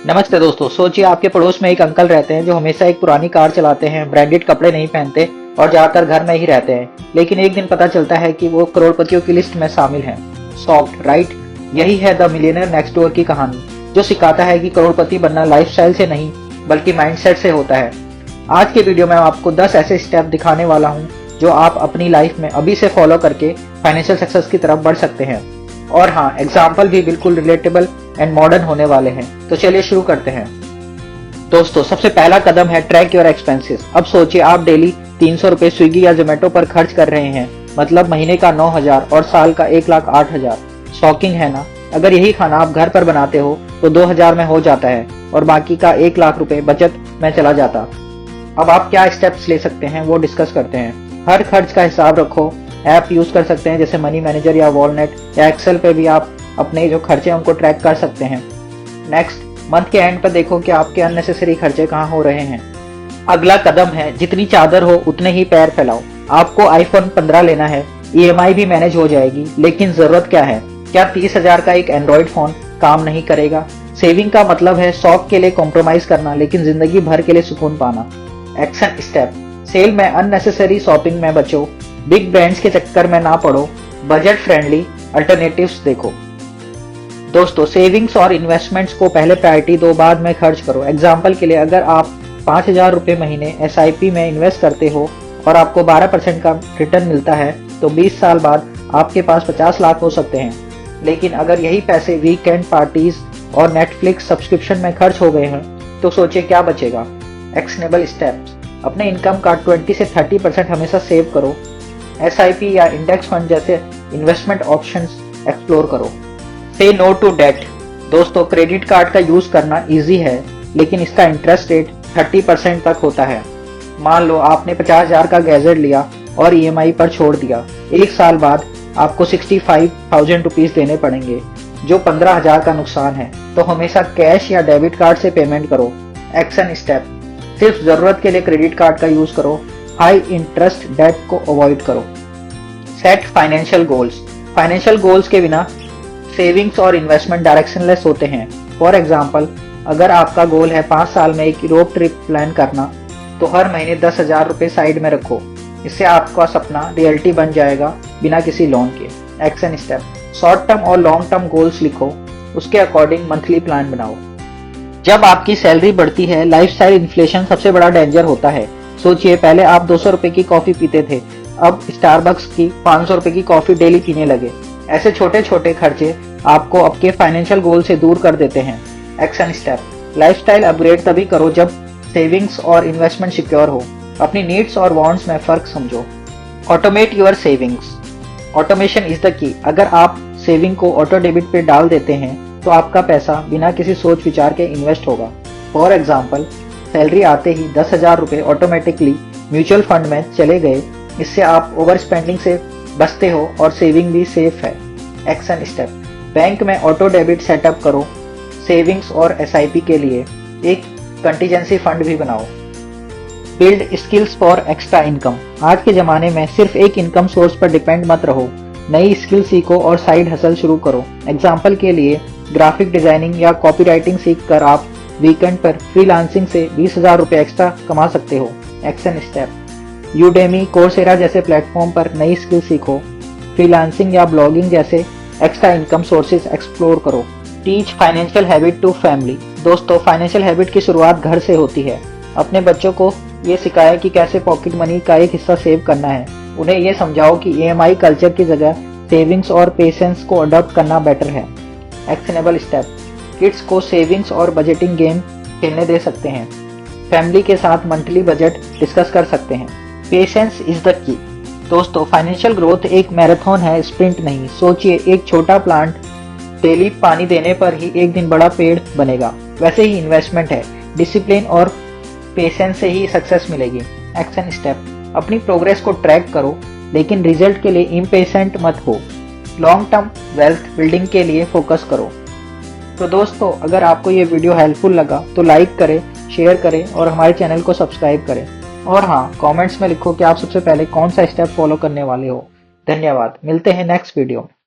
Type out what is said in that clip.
नमस्ते दोस्तों। सोचिए आपके पड़ोस में एक अंकल रहते हैं जो हमेशा एक पुरानी कार चलाते हैं, ब्रांडेड कपड़े नहीं पहनते और ज्यादातर घर में ही रहते हैं। लेकिन एक दिन पता चलता है कि वो करोड़पतियों की लिस्ट में शामिल हैं। Shocked, right? यही है द मिलियनेयर नेक्स्ट डोर की कहानी, जो सिखाता है कि करोड़पति बनना लाइफस्टाइल से नहीं बल्कि माइंडसेट से होता है। आज के वीडियो में आपको 10 ऐसे स्टेप दिखाने वाला हूँ जो आप अपनी लाइफ में अभी से फॉलो करके फाइनेंशियल सक्सेस की तरफ बढ़ सकते हैं। और हाँ, एग्जाम्पल भी बिल्कुल रिलेटेबल एंड मॉडर्न होने वाले हैं। तो चलिए शुरू करते हैं। दोस्तों, सबसे पहला कदम है ट्रैक योर एक्सपेंसेस। अब सोचिए आप डेली 300 रुपए स्विगी या जोमेटो पर खर्च कर रहे हैं, मतलब महीने का 9,000 और साल का 1,08,000। शॉकिंग है ना? अगर यही खाना आप घर पर बनाते हो तो 2,000 में हो जाता है और बाकी का 1,00,000 रुपए बचत में चला जाता। अब आप क्या स्टेप्स ले सकते हैं वो डिस्कस करते हैं। हर खर्च का हिसाब रखो। ऐप यूज कर सकते हैं जैसे मनी मैनेजर या वॉलनेट या एक्सेल पे भी आप अपने जो खर्चे उनको ट्रैक कर सकते हैं। नेक्स्ट, मंथ के एंड पर देखो कि आपके अननेसेसरी खर्चे कहाँ हो रहे हैं। अगला कदम है जितनी चादर हो उतने ही पैर फैलाओ। आपको आईफोन 15 लेना है, ईएमआई भी मैनेज हो जाएगी, लेकिन जरूरत क्या है? क्या 30,000 का एक एंड्रॉइड फोन काम नहीं करेगा? सेविंग का मतलब है शौक के लिए कॉम्प्रोमाइज करना, लेकिन जिंदगी भर के लिए सुकून पाना। एक्शन स्टेप, सेल में अननेसेसरी शॉपिंग में बचो, बिग ब्रांड्स के चक्कर में ना पड़ो, बजट फ्रेंडली अल्टरनेटिव्स देखो। दोस्तों, सेविंग्स और इन्वेस्टमेंट्स को पहले प्रायोरिटी दो, बाद में खर्च करो। एग्जाम्पल के लिए, अगर आप 5,000 रुपए महीने SIP में इन्वेस्ट करते हो और आपको 12% का रिटर्न मिलता है, तो 20 साल बाद आपके पास 50 लाख हो सकते हैं। लेकिन अगर यही पैसे वीकेंड पार्टीज और नेटफ्लिक्स सब्सक्रिप्शन में खर्च हो गए हैं, तो सोचिए क्या बचेगा। एक्शनेबल स्टेप्स, अपने इनकम का 20 से 30% हमेशा सेव करो। SIP या इंडेक्स फंड जैसे इन्वेस्टमेंट ऑप्शंस एक्सप्लोर करो। से नो टू डेट। दोस्तों, क्रेडिट कार्ड का यूज करना इजी है, लेकिन इसका इंटरेस्ट रेट 30% तक होता है। मान लो आपने 50,000 का गैजेट लिया और EMI पर छोड़ दिया। एक साल बाद आपको 65,000 रुपीज देने पड़ेंगे, जो 15,000 का नुकसान है। तो हमेशा कैश या डेबिट कार्ड से पेमेंट करो। एक्शन स्टेप, सिर्फ जरूरत के लिए क्रेडिट कार्ड का यूज करो, हाई इंटरेस्ट डेट को अवॉइड करो। Set financial goals. Financial goals के बिना सेविंग्स और इन्वेस्टमेंट डायरेक्शनलेस होते हैं। फॉर एग्जाम्पल, अगर आपका गोल है 5 साल में एक यूरोप ट्रिप प्लान करना, तो हर महीने 10,000 रुपए साइड में रखो। इससे आपका सपना रियलिटी बन जाएगा बिना किसी लोन के। एक्शन स्टेप, शॉर्ट टर्म और लॉन्ग टर्म गोल्स लिखो, उसके अकॉर्डिंग मंथली प्लान बनाओ। जब आपकी सैलरी बढ़ती है, लाइफस्टाइल इन्फ्लेशन सबसे बड़ा डेंजर होता है। सोचिए, पहले आप 200 रुपए की कॉफी पीते थे, अब स्टारबक्स की 500 रुपए की कॉफी डेली पीने लगे। ऐसे छोटे छोटे खर्चे आपको आपके फाइनेंशियल गोल से दूर कर देते हैं। एक्शन स्टेप, लाइफस्टाइल अपग्रेड तभी करो जब सेविंग्स और इन्वेस्टमेंट सिक्योर हो। अपनी नीड्स और वांट्स में फर्क समझो। Automate your savings. Automation is the key. अगर आप सेविंग को ऑटो डेबिट पे डाल देते हैं, तो आपका पैसा बिना किसी सोच विचार के इन्वेस्ट होगा। फॉर एग्जाम्पल, सैलरी आते ही 10,000 रुपए ऑटोमेटिकली म्यूचुअल फंड में चले गए। इससे आप ओवर स्पेंडिंग से बचते हो और सेविंग भी सेफ है। एक्शन स्टेप, बैंक में ऑटो डेबिट सेटअप करो। सेविंग्स और SIP के लिए एक कंटीजेंसी फंड भी बनाओ। Build skills for extra income. आज के जमाने में सिर्फ एक इनकम सोर्स पर डिपेंड मत रहो, नई स्किल सीखो और साइड हसल शुरू करो। एग्जाम्पल के लिए, ग्राफिक डिजाइनिंग या कॉपी राइटिंग सीख कर आप वीकेंड पर फ्रीलांसिंग से 20,000 रुपए एक्स्ट्रा कमा सकते हो। एक्शन स्टेप, यूडेमी, कोर्सेरा जैसे प्लेटफॉर्म पर नई स्किल सीखो। फ्रीलांसिंग या ब्लॉगिंग जैसे एक्स्ट्रा इनकम सोर्सेज एक्सप्लोर करो। Teach financial habit to family. दोस्तों, फाइनेंशियल हैबिट की शुरुआत घर से होती है। अपने बच्चों को ये सिखाएं कि कैसे पॉकेट मनी का एक हिस्सा सेव करना है। उन्हें ये समझाओ कि EMI कल्चर की जगह सेविंग्स और पेशेंस को अडॉप्ट करना बेटर है। एक्शनेबल स्टेप, किड्स को सेविंग्स और बजटिंग गेम खेलने दे सकते हैं। फैमिली के साथ मंथली बजट डिस्कस कर सकते हैं। Patience is the key. दोस्तों, फाइनेंशियल ग्रोथ एक मैराथन है, स्प्रिंट नहीं। सोचिए, एक छोटा प्लांट डेली पानी देने पर ही एक दिन बड़ा पेड़ बनेगा। वैसे ही इन्वेस्टमेंट है, डिसिप्लिन और पेशेंस से ही सक्सेस मिलेगी। एक्शन स्टेप, अपनी प्रोग्रेस को ट्रैक करो, लेकिन रिजल्ट के लिए इम्पेशेंट मत हो। लॉन्ग टर्म वेल्थ बिल्डिंग के लिए फोकस करो। तो दोस्तों, अगर आपको ये वीडियो हेल्पफुल लगा तो लाइक करें, शेयर करें और हमारे चैनल को सब्सक्राइब करें। और हाँ, कमेंट्स में लिखो कि आप सबसे पहले कौन सा स्टेप फॉलो करने वाले हो। धन्यवाद, मिलते हैं नेक्स्ट वीडियो में।